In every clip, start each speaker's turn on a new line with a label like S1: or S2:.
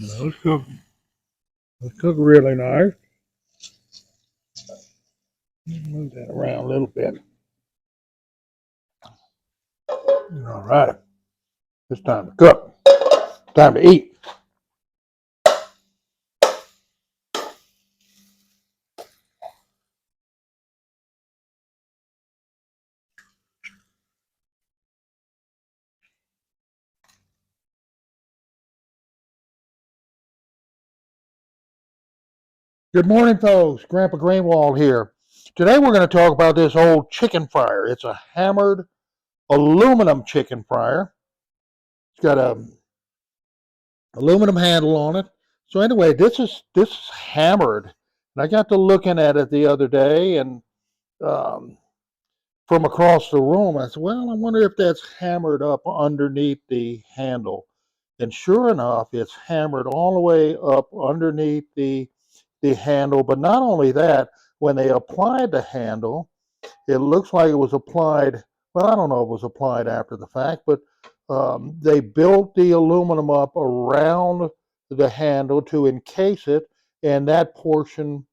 S1: Those cook. Those cook really nice. Move that around a little bit. All right. It's time to cook. Time to eat. Good morning, folks. Grandpa Greenwald here. Today we're going to talk about this old chicken fryer. It's a hammered aluminum chicken fryer. It's got a aluminum handle on it. So anyway, this is hammered. And I got to looking at it the other day, and um, from across the room, I said, "Well, I wonder if that's hammered up underneath the handle." And sure enough, it's hammered all the way up underneath the handle. But not only that, when they applied the handle, it looks like it was applied. Well, I don't know if it was applied after the fact, but they built the aluminum up around the handle to encase it, and that portion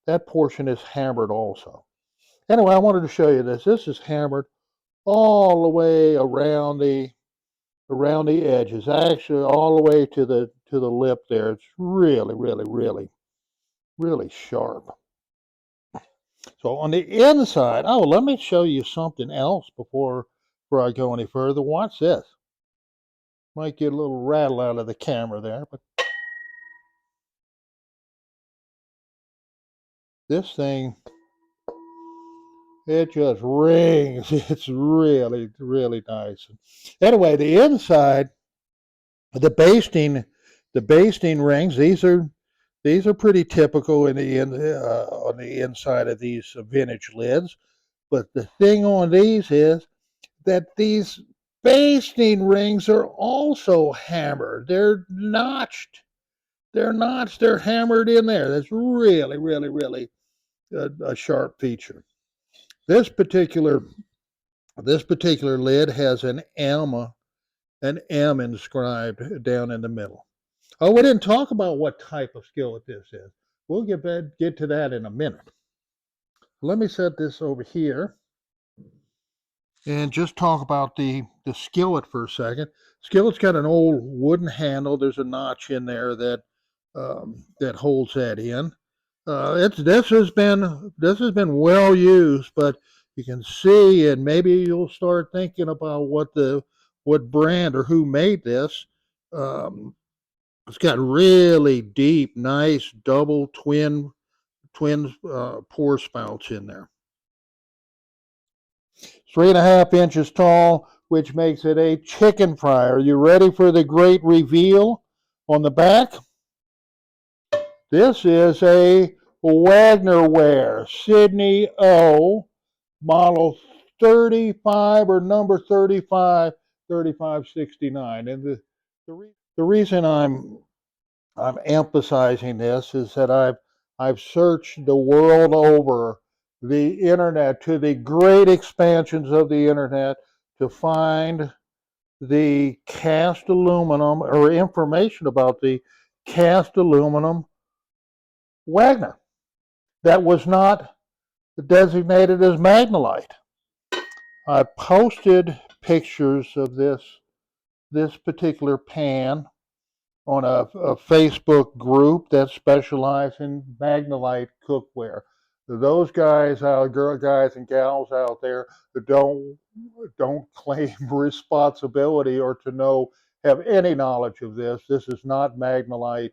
S1: is hammered also. Anyway, I wanted to show you this. This is hammered all the way around the edges, actually all the way to the lip there. It's really, really, really, really sharp. So on the inside, oh, let me show you something else before I go any further. Watch this. Might get a little rattle out of the camera there, but this thing, it just rings. It's really, really nice. Anyway, the inside, the basting rings. These are pretty typical on the inside of these vintage lids. But the thing on these is that these basting rings are also hammered. They're notched. They're notched. They're hammered in there. That's really, really, really a sharp feature. This particular lid has an M inscribed down in the middle. Oh, we didn't talk about what type of skillet this is. We'll get to that in a minute. Let me set this over here and just talk about the skillet for a second. Skillet's got an old wooden handle. There's a notch in there that holds that in. This has been well used, but you can see, and maybe you'll start thinking about what brand or who made this. It's got really deep, nice double twin pour spouts in there. 3.5 inches tall, which makes it a chicken fryer. Are you ready for the great reveal on the back? This is a WagnerWare Sydney O model 35 or number 3569. And the reason I'm emphasizing this is that I've searched the world over the internet, to the great expansions of the internet, to find the cast aluminum or information about the cast aluminum Wagner that was not designated as Magnalite. I posted pictures of this particular pan on a Facebook group that specializes in Magnalite cookware. Those guys and gals out there that don't claim responsibility or to have any knowledge of this. This is not Magnalite.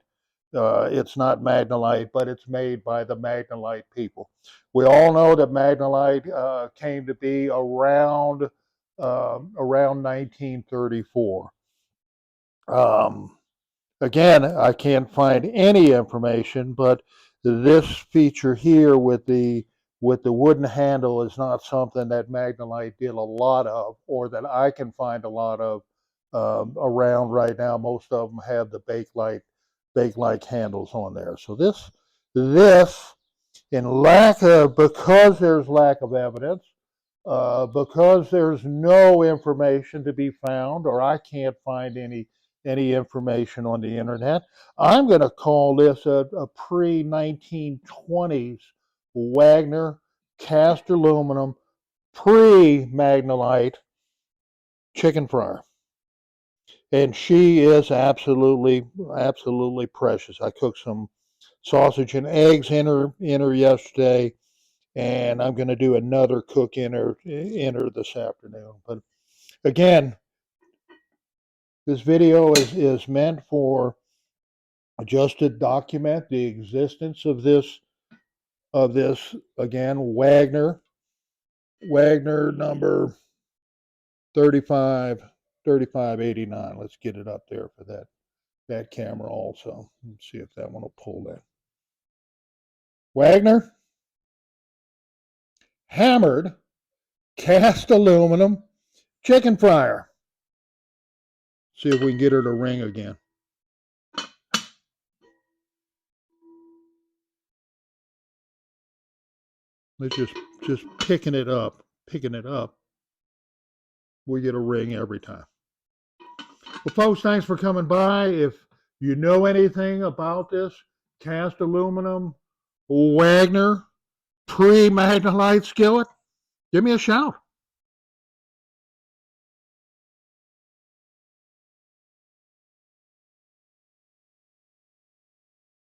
S1: It's not Magnalite, but it's made by the Magnalite people. We all know that Magnalite came to be around 1934. Again, I can't find any information, but this feature here with the wooden handle is not something that Magnalite did a lot of, or that I can find a lot of around right now. Most of them have the bake-like handles on there. So this, because there's lack of evidence, because there's no information to be found, or I can't find any information on the internet. I'm going to call this a pre-1920s Wagner cast aluminum pre-Magnalite chicken fryer. And she is absolutely precious. I cooked some sausage and eggs in her yesterday, and I'm going to do another cook in her this afternoon. But again, this video is meant for just to document the existence of this again, Wagner number 3589. Let's get it up there for that camera also. Let's see if that one will pull that. Wagner Hammered cast aluminum chicken fryer. See if we can get her to ring again. Let's just picking it up. We get a ring every time. Well, folks, thanks for coming by. If you know anything about this cast aluminum Wagner pre-Magnalite skillet, give me a shout.